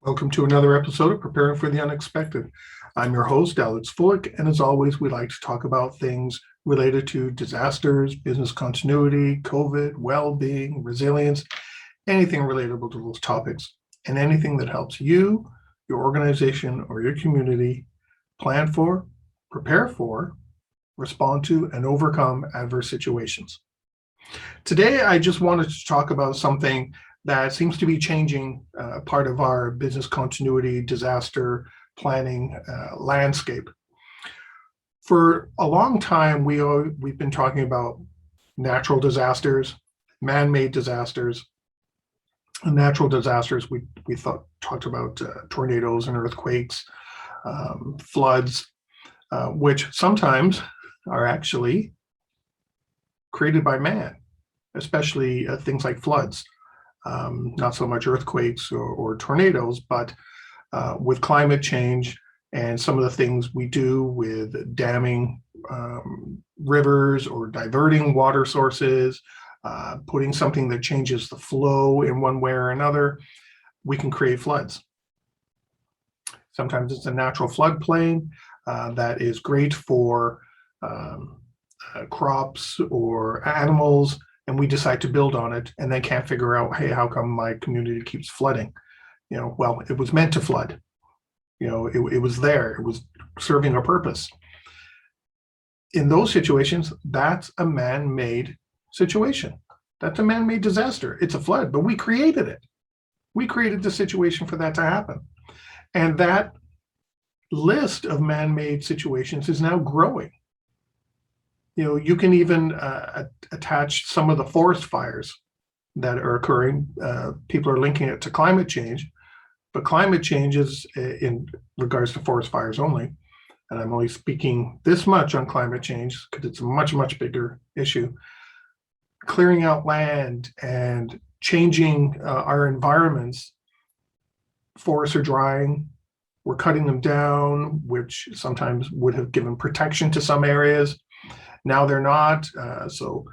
Welcome to another episode of Preparing for the Unexpected. I'm your host, Alex Fullick, and as always, we like to talk about things related to disasters, business continuity, COVID, well-being, resilience, anything relatable to those topics, and anything that helps you, your organization, or your community plan for, prepare for, respond to, and overcome adverse situations. Today, I just wanted to talk about something that seems to be changing part of our business continuity, disaster planning landscape. For a long time, we've been talking about natural disasters, man-made disasters. Natural disasters, we talked about tornadoes and earthquakes, floods, which sometimes are actually created by man, especially things like floods. Not so much earthquakes or tornadoes, but with climate change and some of the things we do with damming rivers or diverting water sources, putting something that changes the flow in one way or another, we can create floods. Sometimes it's a natural floodplain that is great for crops or animals, and we decide to build on it and then can't figure out, hey, how come my community keeps flooding? Well, it was meant to flood. It was there. It was serving a purpose. In those situations, that's a man-made situation. That's a man-made disaster. It's a flood, but we created it. We created the situation for that to happen. And that list of man-made situations is now growing. You can even attach some of the forest fires that are occurring. People are linking it to climate change, but climate change is in regards to forest fires only. And I'm only speaking this much on climate change because it's a much, much bigger issue. Clearing out land and changing our environments. Forests are drying. We're cutting them down, which sometimes would have given protection to some areas. Now they're not. So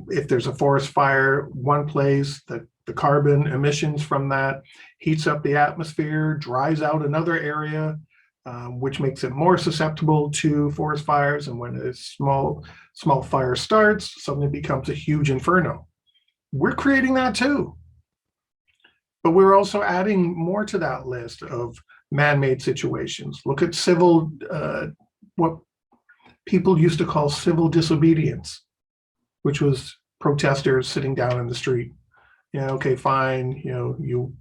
if there's a forest fire, one place, the carbon emissions from that heats up the atmosphere, dries out another area, which makes it more susceptible to forest fires. And when a small fire starts, suddenly becomes a huge inferno. We're creating that too. But we're also adding more to that list of man-made situations. Look at what people used to call civil disobedience, which was protesters sitting down in the street. Okay, fine, you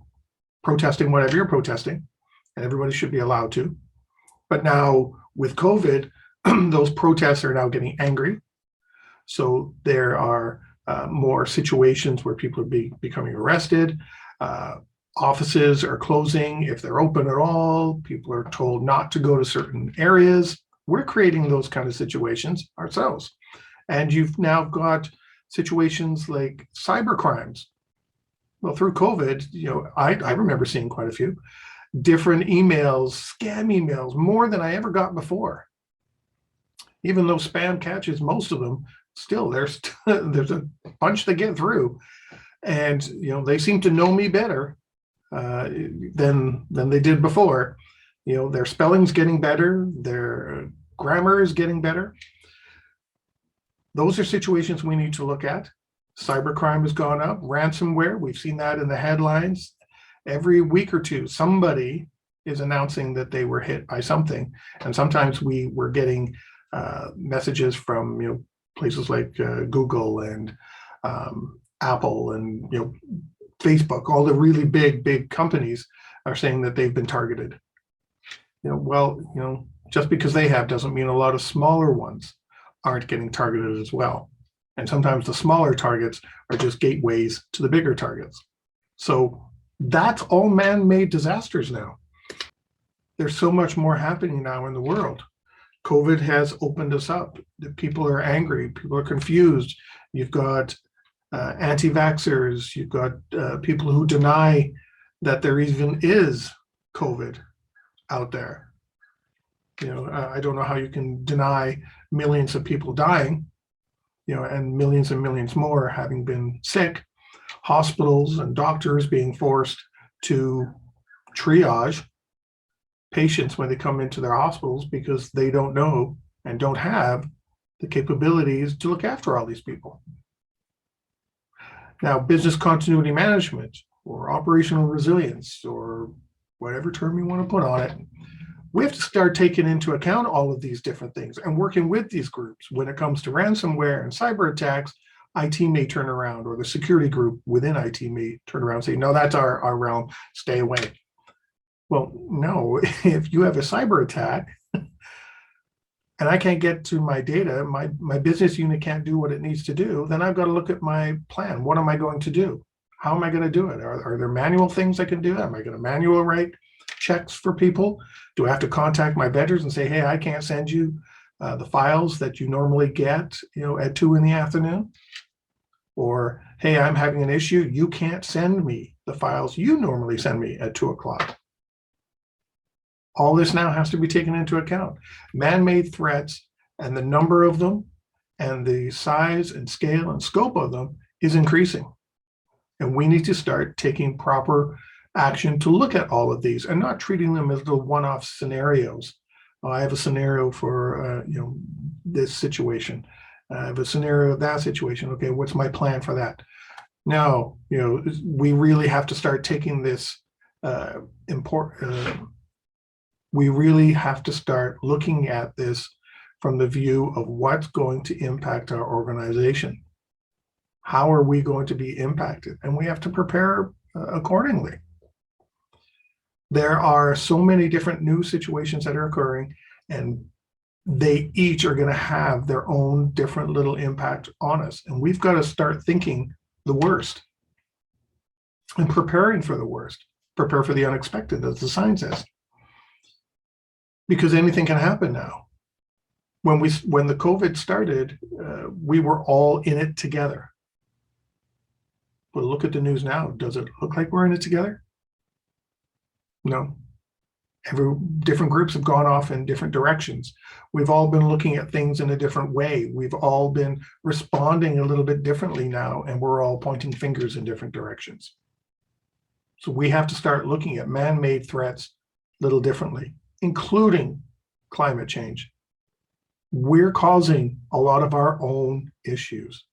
protesting whatever you're protesting, and everybody should be allowed to. But now with COVID, those protests are now getting angry. So there are more situations where people are becoming arrested. Offices are closing if they're open at all. People are told not to go to certain areas. We're creating those kind of situations ourselves. And you've now got situations like cyber crimes. Well, through COVID, I remember seeing quite a few different emails, scam emails, more than I ever got before. Even though spam catches most of them, still there's a bunch that get through. And they seem to know me better than they did before. Their spelling's getting better, their grammar is getting better. Those are situations we need to look at. Cybercrime has gone up, ransomware, we've seen that in the headlines. Every week or two, somebody is announcing that they were hit by something. And sometimes we were getting messages from places like Google and Apple and Facebook. All the really big companies are saying that they've been targeted. Just because they have doesn't mean a lot of smaller ones aren't getting targeted as well. And sometimes the smaller targets are just gateways to the bigger targets. So that's all man-made disasters now. There's so much more happening now in the world. COVID has opened us up. People are angry, people are confused. You've got anti-vaxxers, you've got people who deny that there even is COVID out there. I don't know how you can deny millions of people dying, and millions more having been sick, hospitals and doctors being forced to triage patients when they come into their hospitals because they don't know and don't have the capabilities to look after all these people. Now, business continuity management or operational resilience or whatever term you want to put on it, we have to start taking into account all of these different things and working with these groups. When it comes to ransomware and cyber attacks, IT may turn around, or the security group within IT may turn around and say, no, that's our realm, stay away. Well, no, if you have a cyber attack and I can't get to my data, my business unit can't do what it needs to do, then I've got to look at my plan. What am I going to do? How am I going to do it? Are there manual things I can do? Am I going to manual write checks for people? Do I have to contact my vendors and say, hey, I can't send you the files that you normally get, at 2 p.m? Or, hey, I'm having an issue. You can't send me the files you normally send me at 2 o'clock. All this now has to be taken into account. Man-made threats and the number of them and the size and scale and scope of them is increasing. And we need to start taking proper action to look at all of these and not treating them as the one-off scenarios. I have a scenario for this situation. I have a scenario of that situation. Okay, what's my plan for that? No, we really have to start taking this we really have to start looking at this from the view of what's going to impact our organization. How are we going to be impacted? And we have to prepare accordingly. There are so many different new situations that are occurring, and they each are going to have their own different little impact on us. And we've got to start thinking the worst and preparing for the worst. Prepare for the unexpected, as the sign says. Because anything can happen now. When the COVID started, we were all in it together. But look at the news now. Does it look like we're in it together? No. Different groups have gone off in different directions. We've all been looking at things in a different way. We've all been responding a little bit differently now, and we're all pointing fingers in different directions. So we have to start looking at man-made threats a little differently, including climate change. We're causing a lot of our own issues,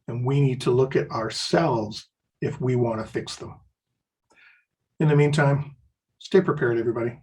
and we need to look at ourselves if we want to fix them. In the meantime, stay prepared, everybody.